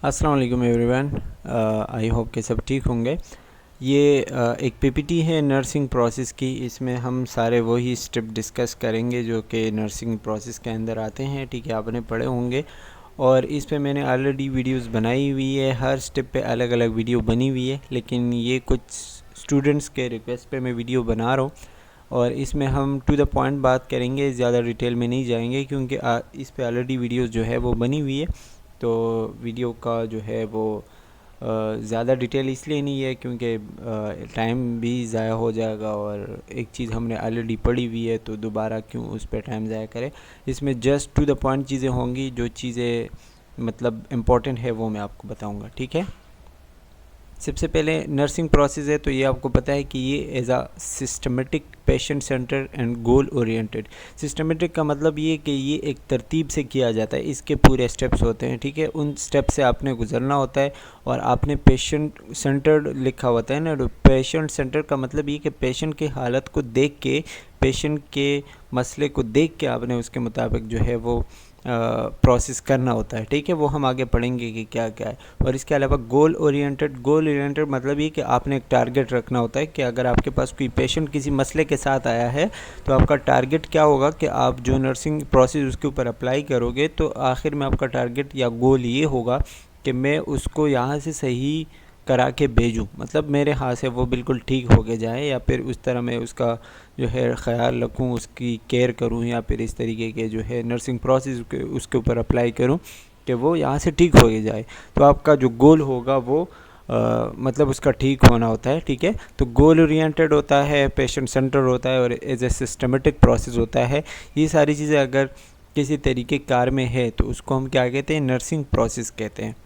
अस्सलाम वालेकुम everyone. I hope कि सब ठीक होंगे। ये एक पीपीटी है नर्सिंग प्रोसेस की। इसमें हम सारे वही स्टेप डिस्कस करेंगे जो कि नर्सिंग प्रोसेस के अंदर आते हैं। ठीक है, आपने पढ़े होंगे और इस पे मैंने ऑलरेडी वीडियोस बनाई हुई है। हर स्टेप पे अलग अलग वीडियो बनी हुई है, लेकिन ये कुछ स्टूडेंट्स के रिक्वेस्ट पे मैं वीडियो बना रहा हूँ और इसमें हम टू द पॉइंट बात करेंगे, ज़्यादा डिटेल में नहीं जाएंगे क्योंकि इस पे ऑलरेडी वीडियोस जो है वो बनी हुई है। तो वीडियो का जो है वो ज़्यादा डिटेल इसलिए नहीं है क्योंकि टाइम भी ज़ाया हो जाएगा और एक चीज़ हमने ऑलरेडी पढ़ी हुई है तो दोबारा क्यों उस पर टाइम ज़ाया करें। इसमें जस्ट टू द पॉइंट चीज़ें होंगी, जो चीज़ें मतलब इम्पॉर्टेंट है वो मैं आपको बताऊंगा। ठीक है, सबसे पहले नर्सिंग प्रोसेस है तो ये आपको पता है कि ये as a systematic, patient centre and goal oriented. Systematic का मतलब ये कि ये एक तरतीब से किया जाता है, इसके पूरे स्टेप्स होते हैं। ठीक है, उन स्टेप से आपने गुजरना होता है और आपने पेशेंट सेंटर्ड लिखा होता है ना। तो पेशेंट सेंटर का मतलब ये कि पेशेंट की हालत को देख के, पेशेंट के मसले को देख के आपने उसके मुताबिक जो है वो प्रोसेस करना होता है। ठीक है, वो हम आगे पढ़ेंगे कि क्या क्या है। और इसके अलावा गोल ओरिएंटेड मतलब ये कि आपने एक टारगेट रखना होता है कि अगर आपके पास कोई पेशेंट किसी मसले के साथ आया है तो आपका टारगेट क्या होगा कि आप जो नर्सिंग प्रोसेस उसके ऊपर अप्लाई करोगे तो आखिर में आपका टारगेट या गोल ये होगा कि मैं उसको यहाँ से सही करा के भेजूँ, मतलब मेरे हाथ से वो बिल्कुल ठीक हो के जाए, या फिर उस तरह मैं उसका जो है ख़्याल रखूँ, उसकी केयर करूँ, या फिर इस तरीके के जो है नर्सिंग प्रोसेस उसके ऊपर अप्लाई करूँ कि वो यहाँ से ठीक हो के जाए। तो आपका जो गोल होगा वो मतलब उसका ठीक होना होता है। ठीक है, तो गोल ओरिएंटेड होता है, पेशेंट सेंटर होता है और एज ए सिस्टमेटिक प्रोसेस होता है। ये सारी चीज़ें अगर किसी तरीके कार में है तो उसको हम क्या कहते हैं, नर्सिंग प्रोसेस कहते हैं।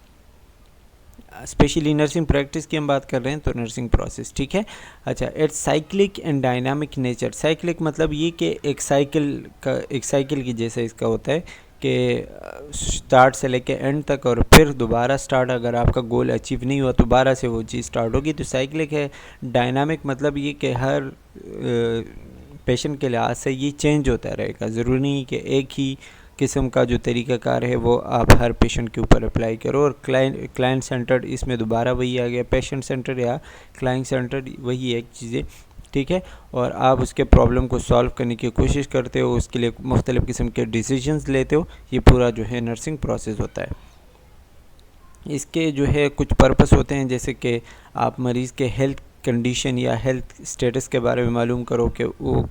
स्पेशली नर्सिंग प्रैक्टिस की हम बात कर रहे हैं तो नर्सिंग प्रोसेस। ठीक है, अच्छा, it's cyclic and dynamic nature. Cyclic मतलब ये कि एक साइकिल की जैसे इसका होता है कि स्टार्ट से लेके एंड तक और फिर दोबारा स्टार्ट, अगर आपका गोल अचीव नहीं हुआ तो दोबारा से वो चीज़ स्टार्ट होगी, तो साइक्लिक है। डायनामिक मतलब ये कि हर पेशेंट के लिहाज से ये चेंज होता रहेगा, ज़रूरी नहीं कि एक ही किस्म का जो तरीक़ाकार है वो आप हर पेशेंट के ऊपर अप्लाई करो। और क्लाइंट सेंटर्ड, इसमें दोबारा वही आ गया, पेशेंट सेंटर या क्लाइंट सेंटर्ड वही एक चीज़ें। ठीक है, और आप उसके प्रॉब्लम को सॉल्व करने की कोशिश करते हो, उसके लिए मुख्तलिफ़ किस्म के डिसीजंस लेते हो। ये पूरा जो है नर्सिंग प्रोसेस होता है। इसके जो है कुछ पर्पस होते हैं, जैसे कि आप मरीज़ के हेल्थ कंडीशन या हेल्थ स्टेटस के बारे में मालूम करो कि वो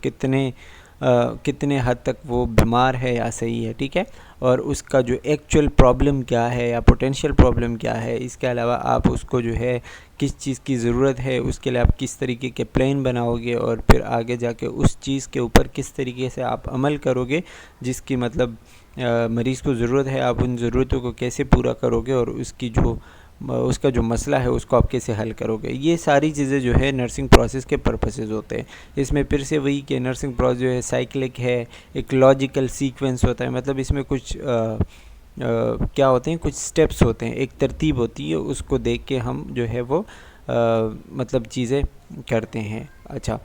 कितने हद तक वो बीमार है या सही है। ठीक है, और उसका जो एक्चुअल प्रॉब्लम क्या है या पोटेंशियल प्रॉब्लम क्या है। इसके अलावा आप उसको जो है किस चीज़ की ज़रूरत है, उसके लिए आप किस तरीके के प्लान बनाओगे और फिर आगे जाके उस चीज़ के ऊपर किस तरीके से आप अमल करोगे, जिसकी मतलब मरीज़ को ज़रूरत है, आप उन ज़रूरतों को कैसे पूरा करोगे और उसका जो मसला है उसको आप कैसे हल करोगे। ये सारी चीज़ें जो है नर्सिंग प्रोसेस के पर्पसेस होते हैं। इसमें फिर से वही कि नर्सिंग प्रोसेस जो है साइक्लिक है, एक लॉजिकल सीक्वेंस होता है, मतलब इसमें कुछ क्या होते हैं, कुछ स्टेप्स होते हैं, एक तरतीब होती है, उसको देख के हम जो है वो मतलब चीज़ें करते हैं। अच्छा,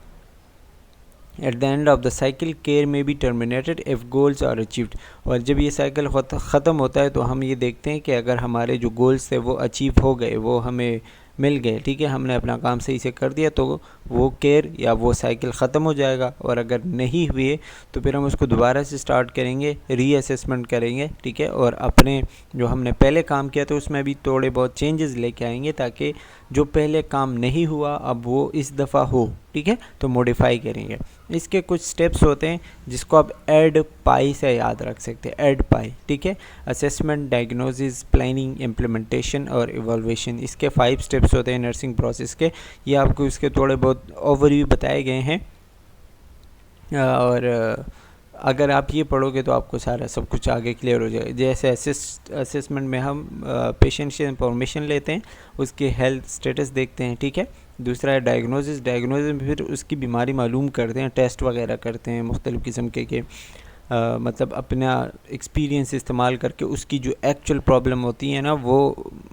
at the end of the cycle care में be terminated if goals are achieved. और जब ये साइकिल ख़त्म होता है तो हम ये देखते हैं कि अगर हमारे जो गोल्स थे वो अचीव हो गए, वो हमें मिल गए, ठीक है, हमने अपना काम सही से कर दिया, तो वो केयर या वो साइकिल ख़त्म हो जाएगा। और अगर नहीं हुए तो फिर हम उसको दोबारा से स्टार्ट करेंगे, रीअसेसमेंट करेंगे। ठीक है, और अपने जो हमने पहले काम किया था उसमें भी थोड़े बहुत चेंजेस लेके आएंगे ताकि जो पहले काम नहीं हुआ अब वो इस दफ़ा हो। ठीक है, तो मॉडिफाई करेंगे। इसके कुछ स्टेप्स होते हैं जिसको आप एड पाई से याद रख सकते हैं, एड पाई। ठीक है, असेसमेंट, डायग्नोसिस, प्लानिंग, इम्प्लीमेंटेशन और इवॉल्वेशन। इसके 5 स्टेप्स होते हैं नर्सिंग प्रोसेस के। ये आपको इसके थोड़े बहुत ओवरव्यू बताए गए हैं और अगर आप ये पढ़ोगे तो आपको सारा सब कुछ आगे क्लियर हो जाएगा। जैसे असेसमेंट में हम पेशेंट से इंफॉर्मेशन लेते हैं, उसके हेल्थ स्टेटस देखते हैं। ठीक है, दूसरा है डायग्नोसिस में फिर उसकी बीमारी मालूम करते हैं, टेस्ट वगैरह करते हैं मुख्तलिफ़ किस्म के मतलब अपना एक्सपीरियंस इस्तेमाल करके उसकी जो एक्चुअल प्रॉब्लम होती है ना वो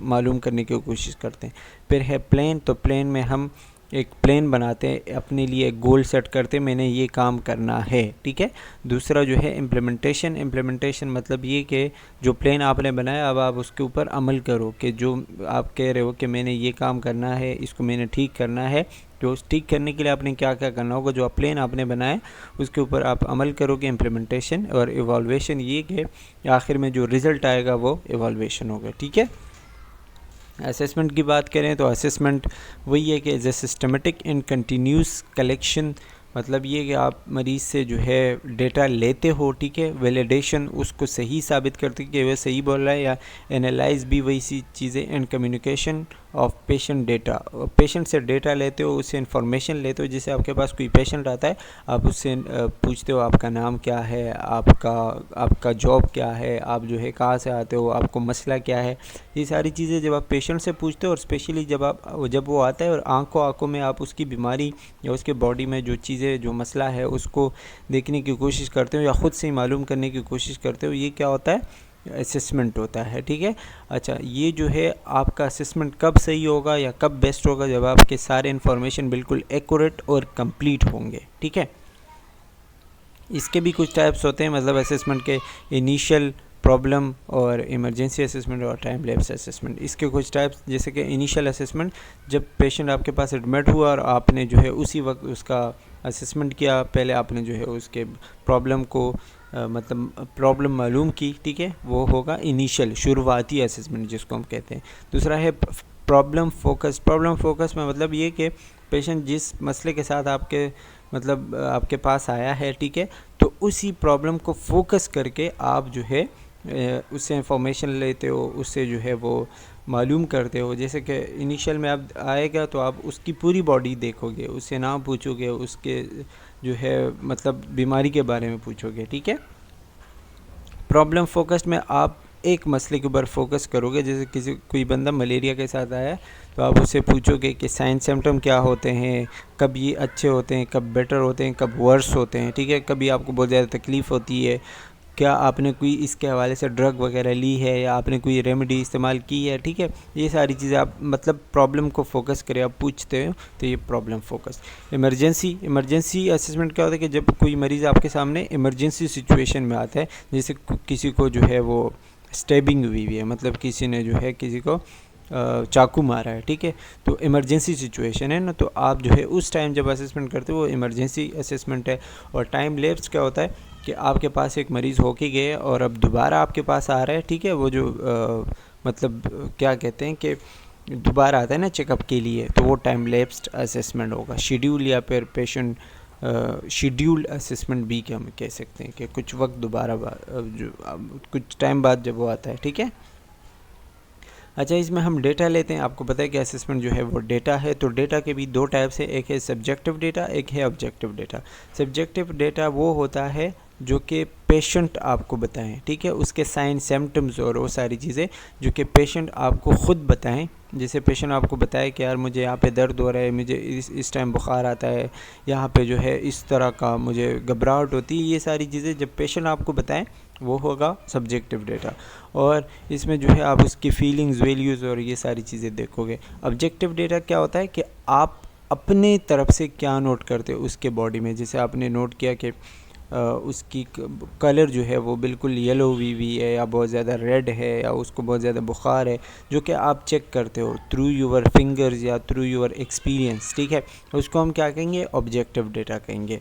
मालूम करने की कोशिश करते हैं। फिर है प्लान, तो प्लान में हम एक प्लान बनाते हैं, अपने लिए एक गोल सेट करते हैं, मैंने ये काम करना है, ठीक है। दूसरा जो है इम्प्लीमेंटेशन मतलब ये कि जो प्लान आपने बनाया अब आप उसके ऊपर अमल करो, कि जो आप कह रहे हो कि मैंने ये काम करना है, इसको मैंने ठीक करना है, तो उस ठीक करने के लिए आपने क्या क्या करना होगा, जो प्लान आपने बनाया उसके ऊपर आप अमल करोगे, इम्प्लीमेंटेशन। और इवॉल्वेशन ये कि आखिर में जो रिज़ल्ट आएगा वो इवॉल्वेशन होगा, ठीक है। असेसमेंट की बात करें तो असेसमेंट वही है कि as a systematic and continuous collection, मतलब ये कि आप मरीज़ से जो है डेटा लेते हो, ठीक है। वैलिडेशन उसको सही साबित करती है कि वह सही बोल रहा है, या एनालाइज भी वही सी चीज़ें, and communication of patient data, patient से डेटा लेते हो, उससे इंफॉर्मेशन लेते हो। जैसे आपके पास कोई पेशेंट आता है, आप उससे पूछते हो आपका नाम क्या है, आपका जॉब क्या है, आप जो है कहाँ से आते हो, आपको मसला क्या है। ये सारी चीज़ें जब आप पेशेंट से पूछते हो, और स्पेशली जब वो आता है और आंखों में आप उसकी बीमारी या उसके बॉडी में जो चीज़ें, जो मसला है उसको देखने की कोशिश करते हो या ख़ुद से ही मालूम करने की कोशिश करते हो, ये क्या होता है, असेसमेंट होता है, ठीक है। अच्छा, ये जो है आपका असेसमेंट कब सही होगा या कब बेस्ट होगा, जब आपके सारे इन्फॉर्मेशन बिल्कुल एक्यूरेट और कंप्लीट होंगे, ठीक है। इसके भी कुछ टाइप्स होते हैं, मतलब असेसमेंट के इनिशियल, प्रॉब्लम और इमरजेंसी असेसमेंट और टाइम लैप्स असेसमेंट। इसके कुछ टाइप्स, जैसे कि इनिशियल असेसमेंट, जब पेशेंट आपके पास एडमिट हुआ और आपने जो है उसी वक्त उसका असेसमेंट किया, पहले आपने जो है उसके प्रॉब्लम को मतलब प्रॉब्लम मालूम की, ठीक है, वो होगा इनिशियल, शुरुआती असेसमेंट जिसको हम कहते हैं। दूसरा है प्रॉब्लम फोकस में मतलब ये कि पेशेंट जिस मसले के साथ आपके पास आया है, ठीक है, तो उसी प्रॉब्लम को फोकस करके आप जो है उससे इंफॉर्मेशन लेते हो, उससे जो है वो मालूम करते हो। जैसे कि इनिशियल में आप आएगा तो आप उसकी पूरी बॉडी देखोगे, उससे नाम पूछोगे, उसके जो है मतलब बीमारी के बारे में पूछोगे, ठीक है। प्रॉब्लम फोकस्ड में आप एक मसले के ऊपर फोकस करोगे, जैसे कोई बंदा मलेरिया के साथ आया है तो आप उससे पूछोगे कि साइन सिम्टम क्या होते हैं, कब ये अच्छे होते हैं, कब बेटर होते हैं, कब वर्स होते हैं, ठीक है। कभी आपको बहुत ज़्यादा तकलीफ़ होती है, क्या आपने कोई इसके हवाले से ड्रग वगैरह ली है, या आपने कोई रेमेडी इस्तेमाल की है, ठीक है। ये सारी चीज़ें आप मतलब प्रॉब्लम को फोकस करें, आप पूछते हो, तो ये प्रॉब्लम फोकस। इमरजेंसी असेसमेंट क्या होता है कि जब कोई मरीज़ आपके सामने इमरजेंसी सिचुएशन में आता है, जैसे किसी को जो है वो स्टेबिंग हुई है, मतलब किसी ने जो है किसी को चाकू मारा है, ठीक है, तो इमरजेंसी सिचुएशन है ना, तो आप जो है उस टाइम जब असेसमेंट करते हो वो इमरजेंसी असेसमेंट है। और टाइम लैप्स क्या होता है कि आपके पास एक मरीज़ होके गए और अब दोबारा आपके पास आ रहा है, ठीक है, वो जो मतलब क्या कहते हैं कि दोबारा आता है ना चेकअप के लिए, तो वो टाइम लैप्स्ड असेसमेंट होगा। शेड्यूल या फिर पेशेंट शेड्यूल्ड असेसमेंट भी क्या हम कह सकते हैं कि कुछ वक्त दोबारा जो कुछ टाइम बाद जब वो आता है, ठीक है। अच्छा, इसमें हम डेटा लेते हैं। आपको पता है कि असेसमेंट जो है वो डेटा है, तो डेटा के भी दो टाइप्स है, एक है सब्जेक्टिव डेटा, एक है ऑब्जेक्टिव डेटा। सब्जेक्टिव डेटा वो होता है जो कि पेशेंट आपको बताएं, ठीक है, उसके साइन सिम्टम्स और वो सारी चीज़ें जो कि पेशेंट आपको ख़ुद बताएं। जैसे पेशेंट आपको बताए कि यार मुझे यहाँ पे दर्द हो रहा है, मुझे इस टाइम बुखार आता है, यहाँ पे जो है इस तरह का मुझे घबराहट होती है, ये सारी चीज़ें जब पेशेंट आपको बताएं वो होगा सब्जेक्टिव डेटा। और इसमें जो है आप उसकी फीलिंग्स, वैल्यूज़ और ये सारी चीज़ें देखोगे। ऑब्जेक्टिव डेटा क्या होता है कि आप अपने तरफ से क्या नोट करते हो उसके बॉडी में। जैसे आपने नोट किया कि उसकी कलर जो है वो बिल्कुल येलो हुई है, या बहुत ज़्यादा रेड है, या उसको बहुत ज़्यादा बुखार है, जो कि आप चेक करते हो थ्रू योर फिंगर्स या थ्रू योर एक्सपीरियंस, ठीक है, उसको हम क्या कहेंगे, ऑब्जेक्टिव डेटा कहेंगे।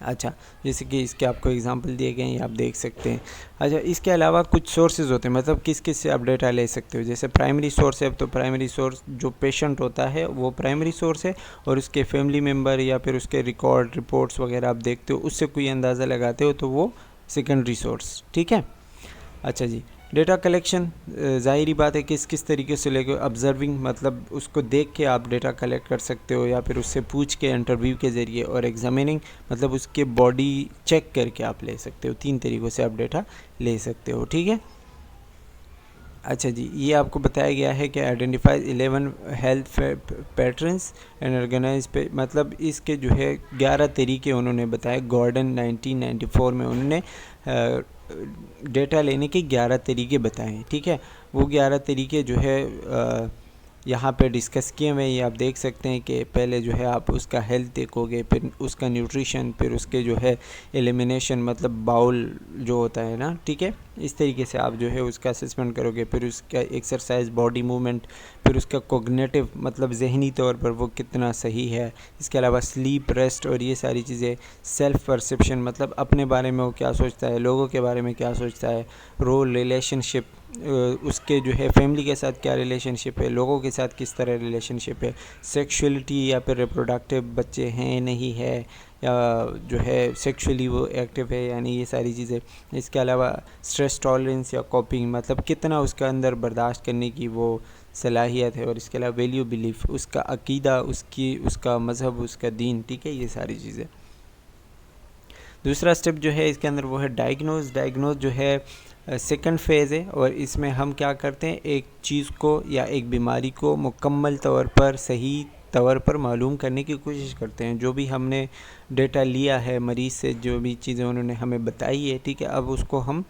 अच्छा, जैसे कि इसके आपको एग्जांपल दिए गए हैं, आप देख सकते हैं। अच्छा, इसके अलावा कुछ सोर्सेज होते हैं, मतलब किस से आप डेटा ले सकते हो। जैसे प्राइमरी सोर्स है, तो प्राइमरी सोर्स जो पेशेंट होता है वो प्राइमरी सोर्स है, और उसके फैमिली मेम्बर या फिर उसके रिपोर्ट्स वगैरह आप देखते हो, उससे कोई अंदाज़ा लगाते हो, तो वो सेकेंडरी सोर्स, ठीक है। अच्छा जी, डेटा कलेक्शन ज़ाहिरी बात है कि किस तरीके से लेकर ऑब्जर्विंग, मतलब उसको देख के आप डेटा कलेक्ट कर सकते हो, या फिर उससे पूछ के इंटरव्यू के ज़रिए, और एग्जामिनिंग मतलब उसके बॉडी चेक करके आप ले सकते हो। 3 तरीक़ों से आप डेटा ले सकते हो, ठीक है। अच्छा जी, ये आपको बताया गया है कि identify 11 health patterns and organise पे, मतलब इसके जो है 11 तरीके उन्होंने बताए। गॉर्डन 1994 में उन्होंने डेटा लेने के 11 तरीके बताए, ठीक है। वो 11 तरीके जो है यहाँ पे डिस्कस किए हुए हैं। ये आप देख सकते हैं कि पहले जो है आप उसका हेल्थ देखोगे, फिर उसका न्यूट्रिशन, फिर उसके जो है एलिमिनेशन मतलब बाउल जो होता है ना, ठीक है, इस तरीके से आप जो है उसका असेसमेंट करोगे, फिर उसका एक्सरसाइज, बॉडी मूवमेंट, फिर उसका कोग्निटिव मतलब जहनी तौर पर वो कितना सही है। इसके अलावा स्लीप, रेस्ट और ये सारी चीज़ें, सेल्फ परसेप्शन मतलब अपने बारे में वो क्या सोचता है, लोगों के बारे में क्या सोचता है, रोल, रिलेशनशिप, उसके जो है फैमिली के साथ क्या रिलेशनशिप है, लोगों के साथ किस तरह रिलेशनशिप है, सेक्सुअलिटी या फिर रिप्रोडक्टिव बच्चे हैं नहीं है, या जो है सेक्सुअली वो एक्टिव है, यानी ये सारी चीज़ें। इसके अलावा स्ट्रेस टॉलरेंस या कॉपिंग मतलब कितना उसका अंदर बर्दाश्त करने की वो सलाहियत है, और इसके अलावा वैल्यू, बिलीफ, उसका अकीदा, उसका मज़हब, उसका दीन, ठीक है, ये सारी चीज़ें। दूसरा स्टेप जो है इसके अंदर वो है डायग्नोज जो है सेकंड फेज़ है, और इसमें हम क्या करते हैं, एक चीज़ को या एक बीमारी को मुकम्मल तौर पर, सही तौर पर मालूम करने की कोशिश करते हैं। जो भी हमने डेटा लिया है मरीज़ से, जो भी चीज़ें उन्होंने हमें बताई है, ठीक है, अब उसको हम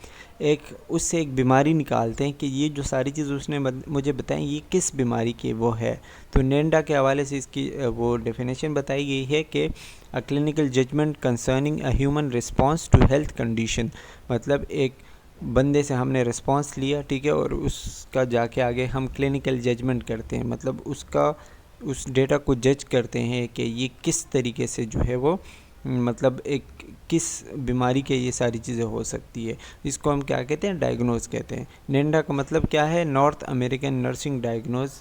उससे एक बीमारी निकालते हैं कि ये जो सारी चीज़ उसने मुझे बताई ये किस बीमारी की वो है। तो नेंडा के हवाले से इसकी वो डेफिनेशन बताई गई है कि a clinical judgement concerning a human response to health condition, मतलब एक बंदे से हमने रिस्पॉन्स लिया, ठीक है, और उसका जाके आगे हम क्लिनिकल जजमेंट करते हैं, मतलब उस डेटा को जज करते हैं कि ये किस तरीके से जो है वो मतलब एक किस बीमारी के ये सारी चीज़ें हो सकती है। इसको हम क्या कहते हैं, डायग्नोज कहते हैं। नेंडा का मतलब क्या है, north American nursing diagnose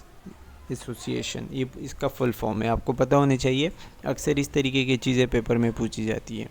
association, ये इसका फुल फॉर्म है, आपको पता होनी चाहिए। अक्सर इस तरीके की चीज़ें पेपर में पूछी जाती हैं।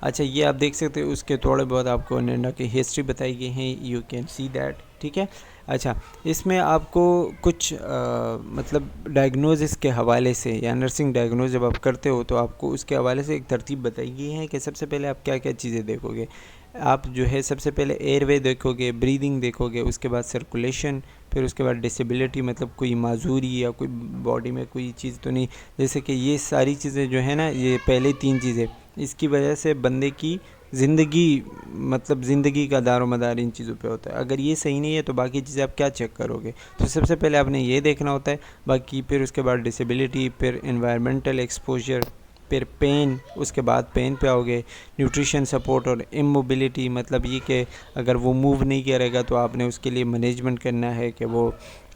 अच्छा, ये आप देख सकते हो, उसके थोड़े बहुत आपको नेंडा की हिस्ट्री बताई गई है, यू कैन सी दैट, ठीक है। अच्छा, इसमें आपको कुछ मतलब डायग्नोसिस के हवाले से या नर्सिंग डायग्नोज जब आप करते हो तो आपको उसके हवाले से एक तरतीब बताई गई है कि सबसे पहले आप क्या क्या चीज़ें देखोगे। आप जो है सबसे पहले एयरवे देखोगे, ब्रीदिंग देखोगे, उसके बाद सर्कुलेशन, फिर उसके बाद डिसेबिलिटी मतलब कोई माजूरी या कोई बॉडी में कोई चीज़ तो नहीं, जैसे कि ये सारी चीज़ें जो है ना, ये पहले 3 चीज़ें, इसकी वजह से बंदे की ज़िंदगी मतलब ज़िंदगी का दारोमदार इन चीज़ों पे होता है। अगर ये सही नहीं है तो बाकी चीज़ें आप क्या चेक करोगे। तो सबसे पहले आपने ये देखना होता है, बाकी फिर उसके बाद डिसेबिलिटी, फिर एनवायरमेंटल एक्सपोजर, फिर पेन, उसके बाद पेन पे आओगे, न्यूट्रिशन सपोर्ट और इमोबिलिटी मतलब ये कि अगर वो मूव नहीं करेगा तो आपने उसके लिए मैनेजमेंट करना है कि वो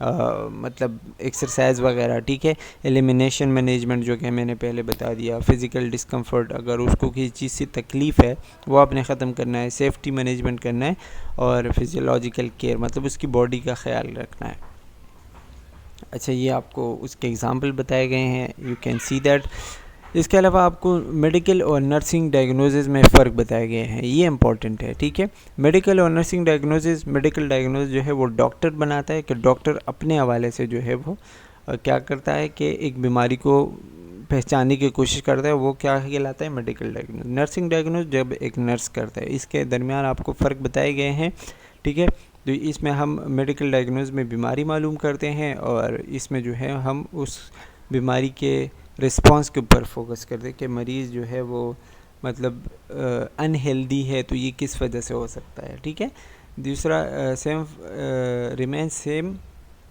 मतलब एक्सरसाइज वगैरह, ठीक है। एलिमिनेशन मैनेजमेंट जो कि मैंने पहले बता दिया। फिज़िकल डिस्कम्फर्ट, अगर उसको किसी चीज़ से तकलीफ़ है वो आपने ख़त्म करना है। सेफ्टी मैनेजमेंट करना है, और फिजियोलॉजिकल केयर मतलब उसकी बॉडी का ख्याल रखना है। अच्छा, ये आपको उसके एग्ज़ाम्पल बताए गए हैं, यू कैन सी दैट। इसके अलावा आपको मेडिकल और नर्सिंग डायग्नोसिस में फ़र्क बताए गए हैं, ये इंपॉर्टेंट है, ठीक है। मेडिकल और नर्सिंग डायग्नोसिस, मेडिकल डायग्नोसिस जो है वो डॉक्टर बनाता है कि डॉक्टर अपने हवाले से जो है वो क्या करता है कि एक बीमारी को पहचानने की कोशिश करता है, वो क्या कहलाता है, मेडिकल डायग्नोस। नर्सिंग डायग्नोस जब एक नर्स करता है, इसके दरमियान आपको फ़र्क बताए गए हैं, ठीक है। तो इसमें हम मेडिकल डायग्नोस में बीमारी मालूम करते हैं, और इसमें जो है हम उस बीमारी के रिस्पॉन्स के ऊपर फोकस करते हैं कि मरीज़ जो है वो मतलब अनहेल्दी है तो ये किस वजह से हो सकता है, ठीक है। दूसरा same remain same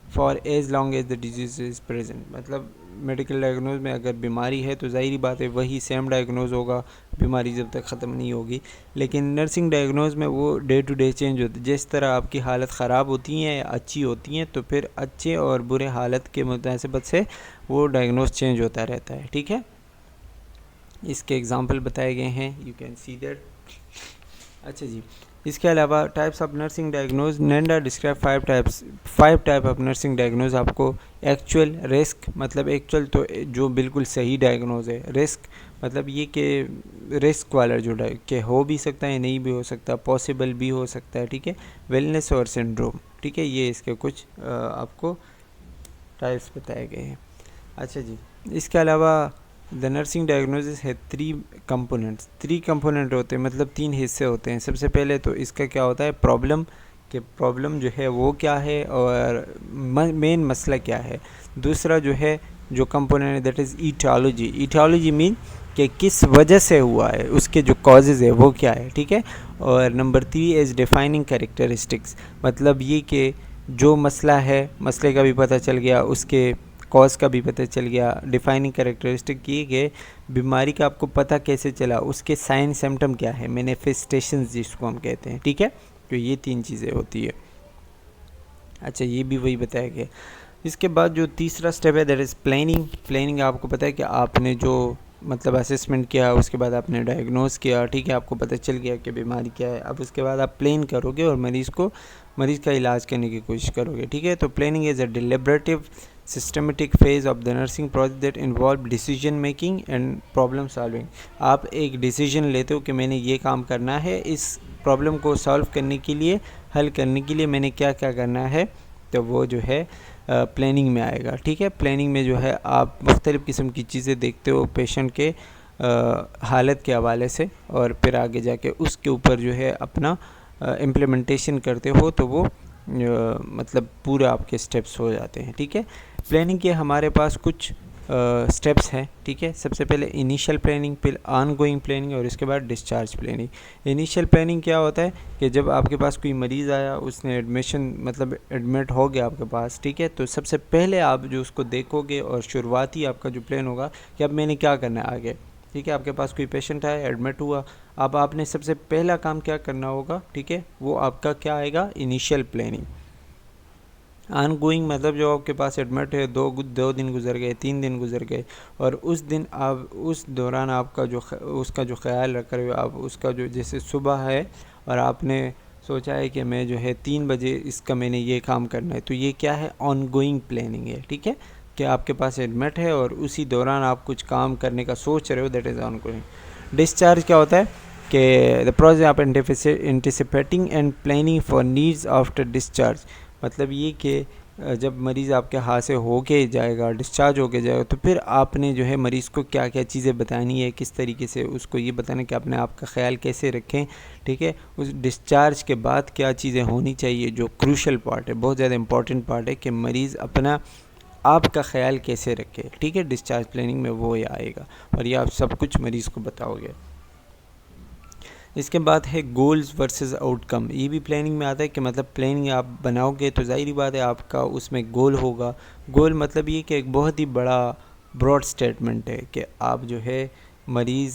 for as long as the disease is present, मतलब मेडिकल डायग्नोज में अगर बीमारी है तो ज़ाहिरी बात है वही सेम डायग्नोज होगा बीमारी जब तक ख़त्म नहीं होगी। लेकिन नर्सिंग डायग्नोज में वो डे टू डे चेंज होती है, जिस तरह आपकी हालत ख़राब होती हैं या अच्छी होती हैं तो फिर अच्छे और बुरे हालत के मुतासिबत से वो डायग्नोज चेंज होता रहता है, ठीक है। इसके एग्ज़ाम्पल बताए गए हैं, यू कैन सी दैट। अच्छा जी, इसके अलावा types of nursing diagnose, NANDA describe 5 type of nursing diagnose आपको। एक्चुअल, रिस्क मतलब एक्चुअल तो जो बिल्कुल सही डायग्नोज है। रिस्क मतलब ये कि रिस्क वाला जो कि हो भी सकता है नहीं भी हो सकता, पॉसिबल भी हो सकता है, ठीक है। वेलनेस और सिंड्रोम, ठीक है, ये इसके कुछ आपको टाइप्स बताए गए हैं। अच्छा जी, इसके अलावा द नर्सिंग डायग्नोसिस है 3 कंपोनेंट होते हैं, मतलब 3 हिस्से होते हैं। सबसे पहले तो इसका क्या होता है, प्रॉब्लम, कि प्रॉब्लम जो है वो क्या है और मेन मसला क्या है। दूसरा जो है जो कंपोनेंट है दैट इज़ ईटियोलॉजी मीन कि किस वजह से हुआ है, उसके जो कॉजेज़ है वो क्या है, ठीक है। और नंबर 3 इज़ डिफाइनिंग कैरेक्टरिस्टिक्स, मतलब ये कि जो मसला है, मसले का भी पता चल गया, उसके कॉज का भी पता चल गया, डिफाइनिंग कैरेक्टरिस्टिक किए गए, बीमारी का आपको पता कैसे चला, उसके साइन सिम्टम क्या है, मैनिफेस्टेशंस जिसको हम कहते हैं, ठीक है। तो ये 3 चीज़ें होती है। अच्छा, ये भी वही बताया गया। इसके बाद जो तीसरा स्टेप है दैट इज़ प्लानिंग। प्लानिंग आपको पता है कि आपने जो मतलब असेसमेंट किया, उसके बाद आपने डायग्नोस किया, ठीक है, आपको पता चल गया कि बीमारी क्या है। अब उसके बाद आप प्लान करोगे और मरीज़ का इलाज करने की कोशिश करोगे, ठीक है। तो planning is a deliberative systematic phase of the nursing process that involve decision making and problem solving. आप एक डिसीजन लेते हो कि मैंने ये काम करना है, इस प्रॉब्लम को सॉल्व करने के लिए, हल करने के लिए मैंने क्या क्या करना है, तो वो जो है प्लानिंग में आएगा, ठीक है। प्लानिंग में जो है आप मुख्तलिफ़ किस्म की चीज़ें देखते हो पेशेंट के हालत के हवाले से, और फिर आगे जाके उसके ऊपर जो है अपना इम्प्लीमेंटेशन करते हो, तो वो मतलब पूरे आपके स्टेप्स हो जाते हैं, ठीक है। प्लानिंग के हमारे पास कुछ स्टेप्स हैं, ठीक है। सबसे पहले इनिशियल प्लानिंग, फिर ऑन गोइंग प्लानिंग, और इसके बाद डिस्चार्ज प्लानिंग। इनिशियल प्लानिंग क्या होता है कि जब आपके पास कोई मरीज़ आया, उसने एडमिशन मतलब एडमिट हो गया आपके पास, ठीक है, तो सबसे पहले आप जो उसको देखोगे और शुरुआती आपका जो प्लान होगा कि अब मैंने क्या करना है आगे, ठीक है। आपके पास कोई पेशेंट आया, एडमिट हुआ, अब आपने सबसे पहला काम क्या करना होगा, ठीक है, वो आपका क्या आएगा, इनिशियल प्लानिंग। ऑन गोइंग मतलब जो आपके पास एडमिट है, दो दिन गुजर गए, 3 दिन गुजर गए, और उस दिन आप उस दौरान आपका जो उसका जो ख्याल रख रहे हो आप, उसका जो जैसे सुबह है और आपने सोचा है कि मैं जो है 3 बजे इसका मैंने ये काम करना है, तो ये क्या है, ऑन गोइंग प्लानिंग है, ठीक है, कि आपके पास एडमिट है और उसी दौरान आप कुछ काम करने का सोच रहे हो, that is on going. Discharge क्या होता है कि the process of anticipating and planning for needs after discharge. मतलब ये कि जब मरीज़ आपके हाथ से होके जाएगा, डिस्चार्ज होके जाएगा, तो फिर आपने जो है मरीज़ को क्या क्या चीज़ें बतानी है, किस तरीके से उसको ये बताना कि अपने आप का ख्याल कैसे रखें, ठीक है। उस डिस्चार्ज के बाद क्या चीज़ें होनी चाहिए, जो क्रूशल पार्ट है, बहुत ज़्यादा इंपॉर्टेंट पार्ट है कि मरीज़ अपना आपका ख्याल कैसे रखे, ठीक है। डिस्चार्ज प्लानिंग में वो आएगा और ये आप सब कुछ मरीज़ को बताओगे। इसके बाद है गोल्स वर्सेस आउटकम। ये भी प्लानिंग में आता है कि मतलब प्लानिंग आप बनाओगे तो ज़ाहिर बात है आपका उसमें गोल होगा। गोल मतलब ये कि एक बहुत ही बड़ा ब्रॉड स्टेटमेंट है कि आप जो है मरीज़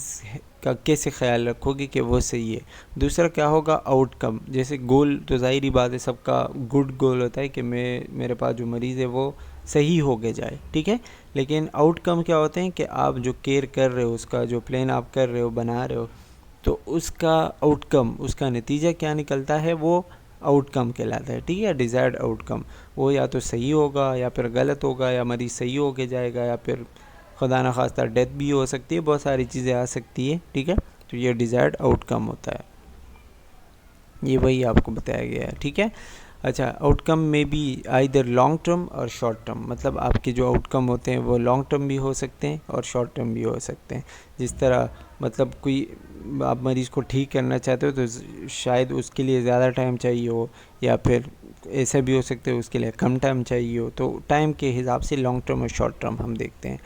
का कैसे ख्याल रखोगे कि वो सही है। दूसरा क्या होगा, आउटकम। जैसे गोल तो ज़ाहिर बात है सबका गुड गोल होता है कि मेरे पास जो मरीज़ है वो सही हो गए जाए, ठीक है। लेकिन आउटकम क्या होते हैं कि आप जो केयर कर रहे हो, उसका जो प्लान आप कर रहे हो, बना रहे हो, तो उसका आउटकम, उसका नतीजा क्या निकलता है, वो आउटकम कहलाता है, ठीक है। डिज़ायर्ड आउटकम वो या तो सही होगा या फिर गलत होगा, या मरीज़ सही हो के जाएगा, या फिर खुदा न खास्ता डेथ भी हो सकती है, बहुत सारी चीज़ें आ सकती है, ठीक है। तो ये डिज़ायर्ड आउटकम होता है, ये वही आपको बताया गया है, ठीक है। अच्छा, आउटकम में भी आइदर लॉन्ग टर्म और शॉर्ट टर्म, मतलब आपके जो आउटकम होते हैं वो लॉन्ग टर्म भी हो सकते हैं और शॉर्ट टर्म भी हो सकते हैं। जिस तरह मतलब कोई आप मरीज़ को ठीक करना चाहते हो तो शायद उसके लिए ज़्यादा टाइम चाहिए हो, या फिर ऐसा भी हो सकता है उसके लिए कम टाइम चाहिए हो। तो टाइम के हिसाब से लॉन्ग टर्म और शॉर्ट टर्म हम देखते हैं।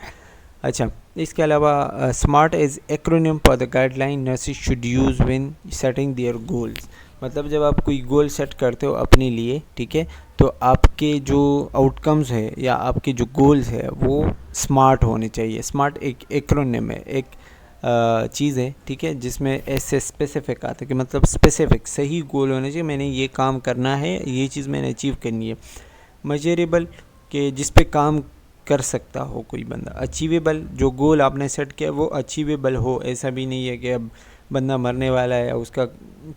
अच्छा, इसके अलावा smart is acronym for the guideline nurses should use when setting their goals. मतलब जब आप कोई गोल सेट करते हो अपने लिए, ठीक है, तो आपके जो आउटकम्स है या आपके जो गोल्स है वो स्मार्ट होने चाहिए। स्मार्ट एक एक्रोनिम है, एक चीज़ है, ठीक है, जिसमें ऐसे स्पेसिफिक आता है कि मतलब स्पेसिफिक सही गोल होने चाहिए, मैंने ये काम करना है, ये चीज़ मैंने अचीव करनी है। मेजरेबल कि जिस पे काम कर सकता हो कोई बंदा। अचीवेबल, जो गोल आपने सेट किया वो अचीवेबल हो, ऐसा भी नहीं है कि अब बंदा मरने वाला है या उसका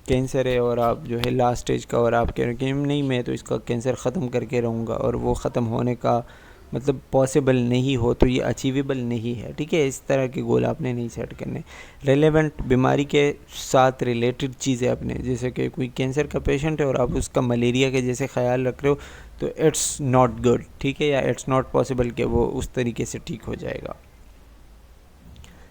कैंसर है और आप जो है लास्ट स्टेज का और आप कह रहे हैं कि नहीं मैं तो इसका कैंसर ख़त्म करके रहूँगा, और वो ख़त्म होने का मतलब पॉसिबल नहीं हो, तो ये अचीवेबल नहीं है, ठीक है। इस तरह के गोल आपने नहीं सेट करने। रेलेवेंट, बीमारी के साथ रिलेटेड चीज़ें अपने, जैसे कि कोई कैंसर का पेशेंट है और आप उसका मलेरिया के जैसे ख्याल रख रहे हो, तो इट्स नॉट गुड, ठीक है, या इट्स नॉट पॉसिबल कि वो उस तरीके से ठीक हो जाएगा।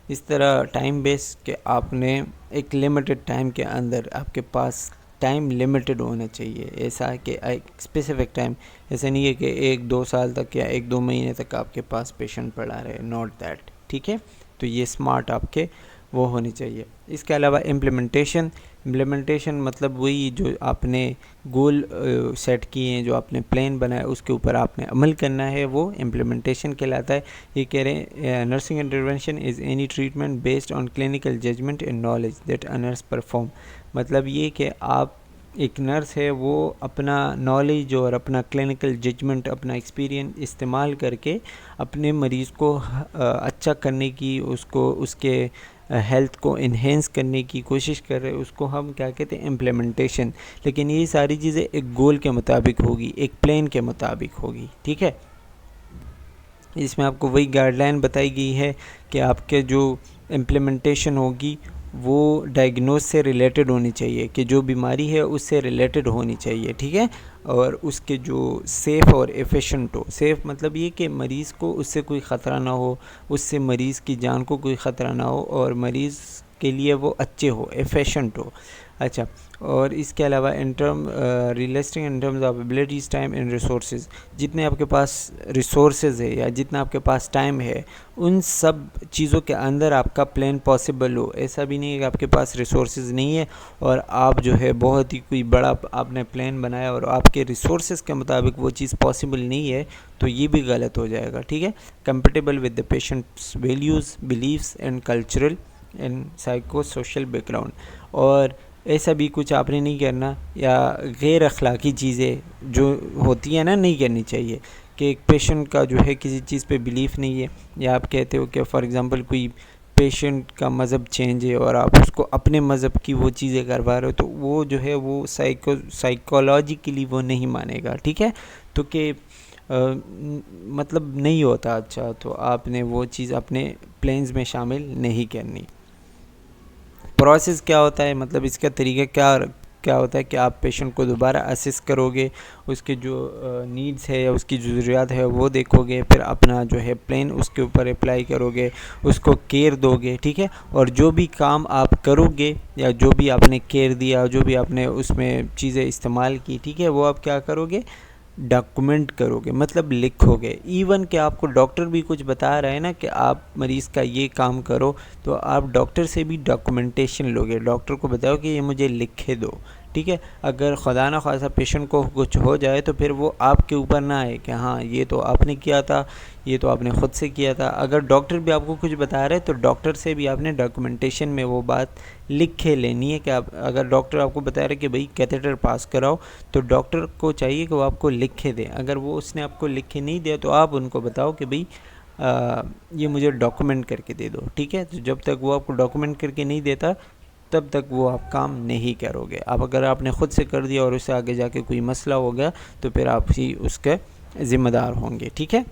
इस तरह टाइम बेस के आपने एक लिमिटेड टाइम के अंदर आपके पास टाइम लिमिटेड होना चाहिए। ऐसा है कि एक स्पेसिफिक टाइम, ऐसा नहीं है कि 1-2 साल तक या 1-2 महीने तक आपके पास पेशेंट पड़ा रहे, नॉट दैट, ठीक है। तो ये स्मार्ट आपके वो होनी चाहिए। इसके अलावा इम्प्लीमेंटेशन, इम्प्लीमेंटेशन मतलब वही जो आपने गोल सेट किए हैं, जो आपने प्लान बनाया उसके ऊपर आपने अमल करना है, वो इम्प्लीमेंटेशन कहलाता है। ये कह रहे हैं nursing intervention is any treatment based on clinical judgement and knowledge that a nurse perform. मतलब ये कि आप एक नर्स है वो अपना नॉलेज और अपना क्लिनिकल जजमेंट, अपना एक्सपीरियंस इस्तेमाल करके अपने मरीज़ को अच्छा करने की, उसको उसके हेल्थ को इन्हेंस करने की कोशिश कर रहे हैं, उसको हम क्या कहते हैं, इम्प्लीमेंटेशन। लेकिन ये सारी चीज़ें एक गोल के मुताबिक होगी, एक प्लान के मुताबिक होगी, ठीक है। इसमें आपको वही गाइडलाइन बताई गई है कि आपके जो इम्प्लीमेंटेशन होगी वो डायग्नोस से रिलेटेड होनी चाहिए, कि जो बीमारी है उससे रिलेटेड होनी चाहिए, ठीक है। और उसके जो सेफ़ और एफिशिएंट हो। सेफ़ मतलब ये कि मरीज़ को उससे कोई ख़तरा ना हो, उससे मरीज़ की जान को कोई ख़तरा ना हो, और मरीज़ के लिए वो अच्छे हो, एफिशिएंट हो। अच्छा, और इसके अलावा in term realistic in terms of abilities, time and resources. जितने आपके पास रिसोर्सेज है या जितना आपके पास टाइम है, उन सब चीज़ों के अंदर आपका प्लान पॉसिबल हो। ऐसा भी नहीं है कि आपके पास रिसोर्सेज नहीं है और आप जो है बहुत ही कोई बड़ा आपने प्लान बनाया और आपके रिसोर्सेज के मुताबिक वो चीज़ पॉसिबल नहीं है, तो ये भी गलत हो जाएगा, ठीक है। Compatible with the patient's values, beliefs and cultural and psycho social background. और ऐसा भी कुछ आपने नहीं करना, या गैर अखलाकी चीज़ें जो होती हैं ना, नहीं करनी चाहिए। कि एक पेशेंट का जो है किसी चीज़ पे बिलीफ नहीं है, या आप कहते हो कि फॉर एग्ज़ाम्पल कोई पेशेंट का मज़हब चेंज है और आप उसको अपने मज़हब की वो चीज़ें करवा रहे हो, तो वो जो है वो साइकोलॉजिकली वो नहीं मानेगा, ठीक है। तो कि मतलब नहीं होता अच्छा, तो आपने वो चीज़ अपने प्लान्स में शामिल नहीं करनी। प्रोसेस क्या होता है, मतलब इसका तरीका क्या होता है कि आप पेशेंट को दोबारा असेस करोगे, उसके जो नीड्स है या उसकी जो ज़रूरियात है वो देखोगे, फिर अपना जो है प्लान उसके ऊपर अप्लाई करोगे, उसको केयर दोगे, ठीक है। और जो भी काम आप करोगे या जो भी आपने केयर दिया, जो भी आपने उसमें चीज़ें इस्तेमाल की, ठीक है, वो आप क्या करोगे, डॉक्यूमेंट करोगे, मतलब लिखोगे। इवन कि आपको डॉक्टर भी कुछ बता रहा है ना कि आप मरीज़ का ये काम करो, तो आप डॉक्टर से भी डॉक्यूमेंटेशन लोगे, डॉक्टर को बताओ कि ये मुझे लिखे दो, ठीक है। अगर खुदा ना खासा पेशेंट को कुछ हो जाए तो फिर वो आपके ऊपर ना आए कि हाँ ये तो आपने किया था, ये तो आपने ख़ुद से किया था। अगर डॉक्टर भी आपको कुछ बता रहे तो डॉक्टर से भी आपने डॉक्यूमेंटेशन में वो बात लिख के लेनी है कि आप, अगर डॉक्टर आपको बता रहे कि भाई कैथेटर पास कराओ, तो डॉक्टर को चाहिए कि वो आपको लिख के दें। अगर वो उसने आपको लिख के नहीं दिया तो आप उनको बताओ कि भाई ये मुझे डॉक्यूमेंट करके दे दो, ठीक है। तो जब तक वो आपको डॉक्यूमेंट करके नहीं देता तब तक वो आप काम नहीं करोगे। अब अगर आपने ख़ुद से कर दिया और उससे आगे जाके कोई मसला हो गया तो फिर आप ही उसके ज़िम्मेदार होंगे, ठीक है।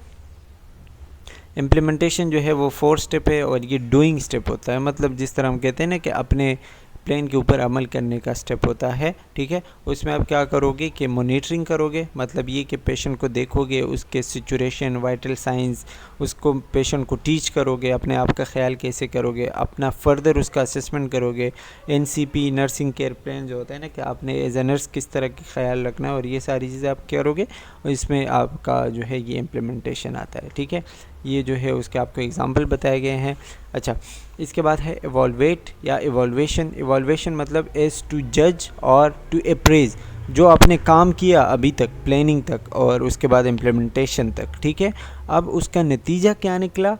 इम्प्लीमेंटेशन जो है वो 4 स्टेप है और ये डूइंग स्टेप होता है। मतलब जिस तरह हम कहते हैं ना कि अपने प्लान के ऊपर अमल करने का स्टेप होता है, ठीक है। उसमें आप क्या करोगे कि मॉनिटरिंग करोगे, मतलब ये कि पेशेंट को देखोगे, उसके सिचुएशन, वाइटल साइंस, उसको पेशेंट को टीच करोगे, अपने आप का ख्याल कैसे करोगे, अपना फर्दर उसका असेसमेंट करोगे। NCP नर्सिंग केयर प्लान जो होता है ना कि आपने एज ए नर्स किस तरह का ख्याल रखना है, और ये सारी चीज़ें आप करोगे और इसमें आपका जो है ये इम्प्लीमेंटेशन आता है, ठीक है। ये जो है उसके आपको एग्जांपल बताए गए हैं। अच्छा, इसके बाद है इवॉल्वेट या इवॉल्वेशन। इवॉल्वेशन मतलब एज टू जज और टू अप्रेज, जो आपने काम किया अभी तक, प्लानिंग तक और उसके बाद इम्प्लीमेंटेशन तक, ठीक है। अब उसका नतीजा क्या निकला,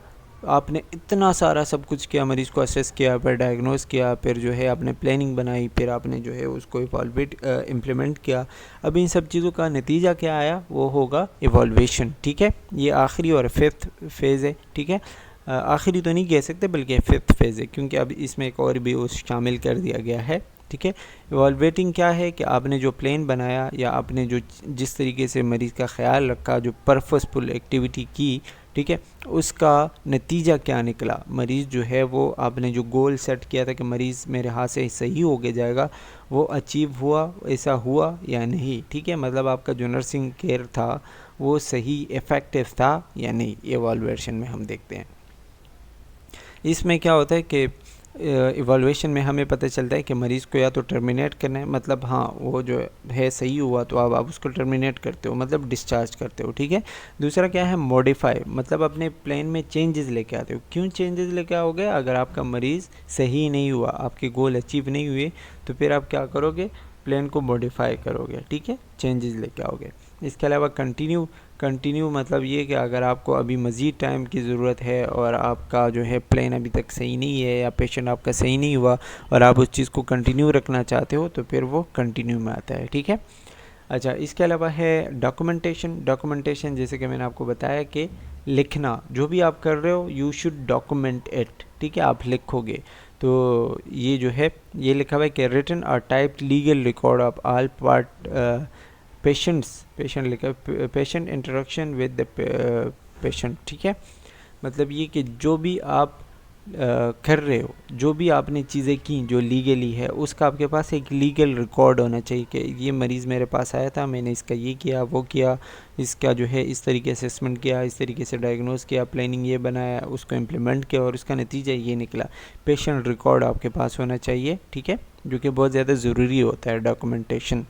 आपने इतना सारा सब कुछ किया, मरीज़ को असेस किया, फिर डायग्नोस किया, फिर जो है आपने प्लानिंग बनाई, फिर आपने जो है उसको इवॉल्वेट इम्प्लीमेंट किया। अब इन सब चीज़ों का नतीजा क्या आया, वो होगा इवॉल्वेशन, ठीक है। ये आखिरी और 5th फेज़ है, ठीक है। आखिरी तो नहीं कह सकते बल्कि 5th फेज़ है, क्योंकि अब इसमें एक और भी उस शामिल कर दिया गया है, ठीक है। इवॉल्वेटिंग क्या है कि आपने जो प्लान बनाया या आपने जो जिस तरीके से मरीज़ का ख्याल रखा, जो पर्पसफुल एक्टिविटी की, ठीक है, उसका नतीजा क्या निकला। मरीज़ जो है वो आपने जो गोल सेट किया था कि मरीज़ मेरे हाथ से सही हो के जाएगा, वो अचीव हुआ, ऐसा हुआ या नहीं, ठीक है। मतलब आपका जो नर्सिंग केयर था वो सही इफ़ेक्टिव था या नहीं, इवॉल्वेशन में हम देखते हैं। इसमें क्या होता है कि इवैल्यूएशन में हमें पता चलता है कि मरीज़ को या तो टर्मिनेट करना है, मतलब हाँ वो जो है सही हुआ तो अब आप उसको टर्मिनेट करते हो, मतलब डिस्चार्ज करते हो, ठीक है। दूसरा क्या है, मॉडिफाई, मतलब अपने प्लान में चेंजेस लेके आते हो। क्यों चेंजेस लेके आओगे? अगर आपका मरीज़ सही नहीं हुआ, आपके गोल अचीव नहीं हुए, तो फिर आप क्या करोगे, प्लान को मॉडिफाई करोगे, ठीक है, चेंजेस लेके आओगे। इसके अलावा कंटिन्यू मतलब ये कि अगर आपको अभी मज़ीद टाइम की ज़रूरत है और आपका जो है प्लान अभी तक सही नहीं है या पेशेंट आपका सही नहीं हुआ और आप उस चीज़ को कंटिन्यू रखना चाहते हो, तो फिर वो कंटिन्यू में आता है, ठीक है। अच्छा, इसके अलावा है डॉक्यूमेंटेशन जैसे कि मैंने आपको बताया कि लिखना, जो भी आप कर रहे हो यू शुड डॉक्यूमेंट इट, ठीक है, आप लिखोगे। तो ये जो है ये लिखा हुआ है कि रिटन और typed legal record of all part patient लिखा, patient interaction with the patient, ठीक है। मतलब ये कि जो भी आप कर रहे हो, जो भी आपने चीज़ें की जो लीगली है, उसका आपके पास एक लीगल रिकॉर्ड होना चाहिए कि ये मरीज़ मेरे पास आया था, मैंने इसका ये किया वो किया, इसका जो है इस तरीके से असेसमेंट किया, इस तरीके से डायग्नोज किया, प्लानिंग ये बनाया, उसको इम्प्लीमेंट किया और उसका नतीजा ये निकला। पेशेंट रिकॉर्ड आपके पास होना चाहिए, ठीक है, जो कि बहुत ज़्यादा ज़रूरी होता है डॉक्यूमेंटेशन।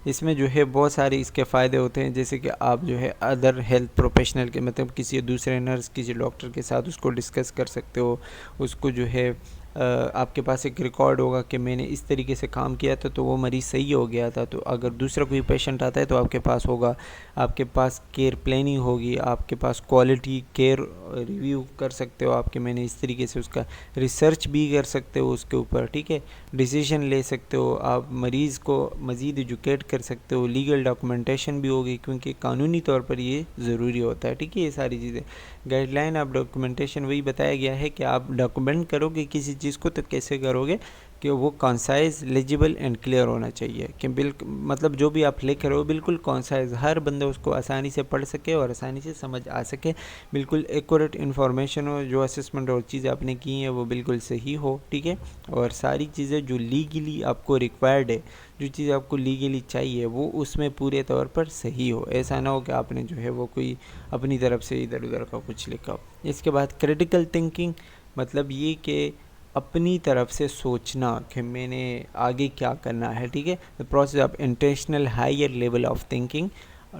इसमें जो है बहुत सारे इसके फ़ायदे होते हैं, जैसे कि आप जो है अदर हेल्थ प्रोफेशनल के, मतलब किसी दूसरे नर्स, किसी डॉक्टर के साथ उसको डिस्कस कर सकते हो। उसको जो है आपके पास एक रिकॉर्ड होगा कि मैंने इस तरीके से काम किया था तो वो मरीज़ सही हो गया था। तो अगर दूसरा कोई पेशेंट आता है तो आपके पास होगा, आपके पास केयर प्लानिंग होगी, आपके पास क्वालिटी केयर रिव्यू कर सकते हो आपके, मैंने इस तरीके से उसका रिसर्च भी कर सकते हो उसके ऊपर, ठीक है, डिसीजन ले सकते हो, आप मरीज़ को मज़ीद एजुकेट कर सकते हो, लीगल डॉक्यूमेंटेशन भी होगी क्योंकि कानूनी तौर पर ये ज़रूरी होता है, ठीक है। ये सारी चीज़ें गाइडलाइन ऑफ डॉक्यूमेंटेशन वही बताया गया है कि आप डॉक्यूमेंट करोगे किसी चीज़ को तो कैसे करोगे कि वो कॉन्साइज, लेजिबल एंड क्लियर होना चाहिए, कि मतलब जो भी आप लिख रहे हो बिल्कुल कॉन्साइज, हर बंदा उसको आसानी से पढ़ सके और आसानी से समझ आ सके, बिल्कुल एक्यूरेट इन्फॉर्मेशन हो, जो असेसमेंट और चीज़ें आपने की हैं वो बिल्कुल सही हो, ठीक है। और सारी चीज़ें जो लीगली आपको रिक्वायर्ड है, जो चीज़ आपको लीगली चाहिए वो उसमें पूरे तौर पर सही हो। ऐसा ना हो कि आपने जो है वो कोई अपनी तरफ से इधर उधर का कुछ लिखा हो। इसके बाद क्रिटिकल थिंकिंग, मतलब ये कि अपनी तरफ से सोचना कि मैंने आगे क्या करना है, ठीक है। The process of intentional higher level of thinking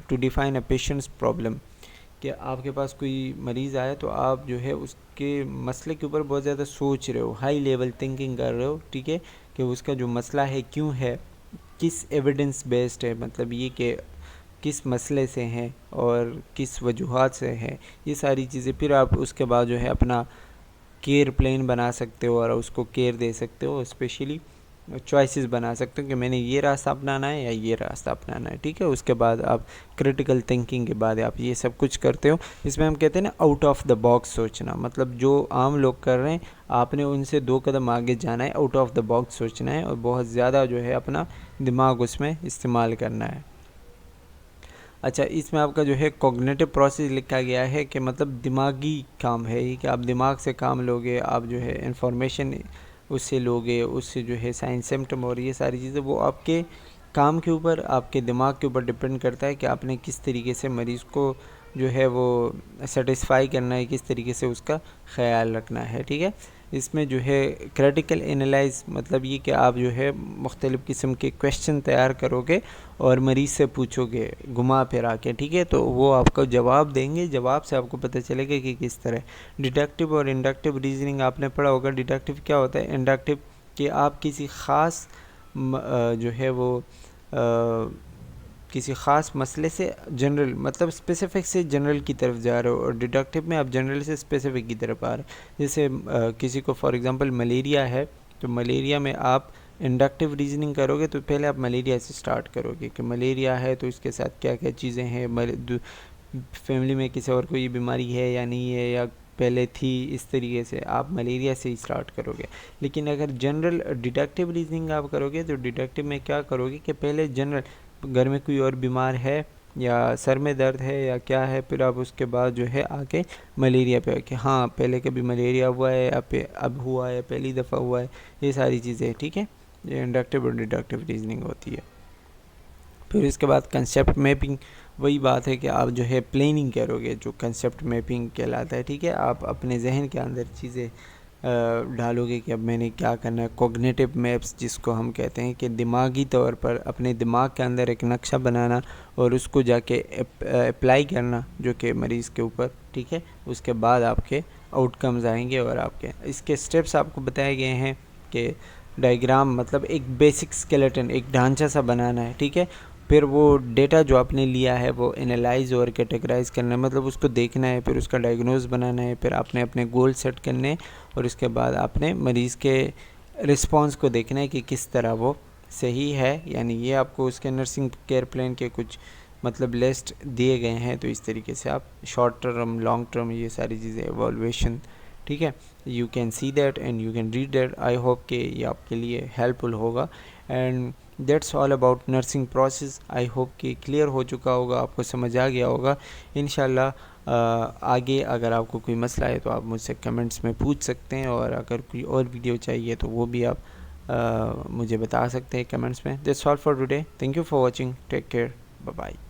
to define a patient's problem, कि आपके पास कोई मरीज़ आया तो आप जो है उसके मसले के ऊपर बहुत ज़्यादा सोच रहे हो, हाई लेवल थिंकिंग कर रहे हो, ठीक है, कि उसका जो मसला है क्यों है, किस एविडेंस बेस्ड है, मतलब ये कि किस मसले से हैं और किस वजूहात से हैं, ये सारी चीज़ें। फिर आप उसके बाद जो है अपना केयर प्लान बना सकते हो और उसको केयर दे सकते हो, स्पेशली चॉइसेस बना सकते हो कि मैंने ये रास्ता अपनाना है या ये रास्ता अपनाना है, ठीक है। उसके बाद आप क्रिटिकल थिंकिंग के बाद आप ये सब कुछ करते हो। इसमें हम कहते हैं ना आउट ऑफ द बॉक्स सोचना, मतलब जो आम लोग कर रहे हैं आपने उनसे 2 कदम आगे जाना है, आउट ऑफ द बॉक्स सोचना है और बहुत ज़्यादा जो है अपना दिमाग उसमें इस्तेमाल करना है। अच्छा, इसमें आपका जो है कॉग्निटिव प्रोसेस लिखा गया है कि मतलब दिमागी काम है ये, कि आप दिमाग से काम लोगे, आप जो है इंफॉर्मेशन उससे लोगे, उससे जो है साइन सिम्टम और ये सारी चीज़ें वो आपके काम के ऊपर, आपके दिमाग के ऊपर डिपेंड करता है कि आपने किस तरीके से मरीज़ को जो है वो सेटिस्फाई करना है, किस तरीके से उसका ख्याल रखना है, ठीक है। इसमें जो है क्रिटिकल एनालाइज, मतलब ये कि आप जो है मुख्तलिफ़ किस्म के क्वेश्चन तैयार करोगे और मरीज़ से पूछोगे घुमा फिरा के, ठीक है, तो वो आपको जवाब देंगे, जवाब से आपको पता चलेगा कि किस तरह। डिडक्टिव और इंडक्टिव रीजनिंग आपने पढ़ा होगा। डिडक्टिव क्या होता है? इंडक्टिव कि आप किसी ख़ास जो है वो किसी ख़ास मसले से जनरल, मतलब स्पेसिफ़िक से जनरल की तरफ जा रहे हो, और डिडक्टिव में आप जनरल से स्पेसिफ़िक की तरफ आ रहे हो। जैसे किसी को फॉर एग्ज़ाम्पल मलेरिया है, तो मलेरिया में आप इंडक्टिव रीजनिंग करोगे तो पहले आप मलेरिया से स्टार्ट करोगे कि मलेरिया है तो इसके साथ क्या क्या चीज़ें हैं, फैमिली में किसी और कोई बीमारी है या नहीं है, या पहले थी, इस तरीके से आप मलेरिया से ही स्टार्ट करोगे। लेकिन अगर जनरल डिडक्टिव रीजनिंग आप करोगे तो डिडक्टिव में क्या करोगे कि पहले जनरल, घर में कोई और बीमार है या सर में दर्द है या क्या है, फिर आप उसके बाद जो है आके मलेरिया पे कि हाँ पहले कभी मलेरिया हुआ है या अब हुआ है, पहली दफ़ा हुआ है, ये सारी चीज़ें, ठीक है। ये इंडक्टिव और डिडक्टिव रीजनिंग होती है। फिर इसके बाद कंसेप्ट मैपिंग, वही बात है कि आप जो है प्लानिंग करोगे, जो कंसेप्ट मैपिंग कहलाता है, ठीक है। आप अपने जहन के अंदर चीज़ें डालोगे कि अब मैंने क्या करना है। कॉग्निटिव मैप्स जिसको हम कहते हैं कि दिमागी तौर पर अपने दिमाग के अंदर एक नक्शा बनाना और उसको जाके अप्लाई करना जो कि मरीज़ के ऊपर, ठीक है। उसके बाद आपके आउटकम्स आएंगे और आपके इसके स्टेप्स आपको बताए गए हैं कि डायग्राम मतलब एक बेसिक स्केलेटन, एक ढांचा सा बनाना है, ठीक है। फिर वो डेटा जो आपने लिया है वो एनालाइज और कैटेगराइज करना है, मतलब उसको देखना है, फिर उसका डायग्नोज बनाना है, फिर आपने अपने गोल सेट करने हैं और उसके बाद आपने मरीज़ के रिस्पांस को देखना है कि किस तरह वो सही है। यानी ये आपको उसके नर्सिंग केयर प्लान के कुछ मतलब लिस्ट दिए गए हैं। तो इस तरीके से आप शॉर्ट टर्म, लॉन्ग टर्म, ये सारी चीज़ें एवोल्यूशन, ठीक है, you can see that and you can read that. I hope कि ये आपके लिए हेल्पफुल होगा। And that's all about nursing process. I hope कि क्लियर हो चुका होगा, आपको समझ आ गया होगा। इंशाल्लाह आगे अगर आपको कोई मसला है तो आप मुझसे कमेंट्स में पूछ सकते हैं, और अगर कोई और वीडियो चाहिए तो वो भी आप मुझे बता सकते हैं कमेंट्स में। That's all for today. Thank you for watching. Take care. Bye bye.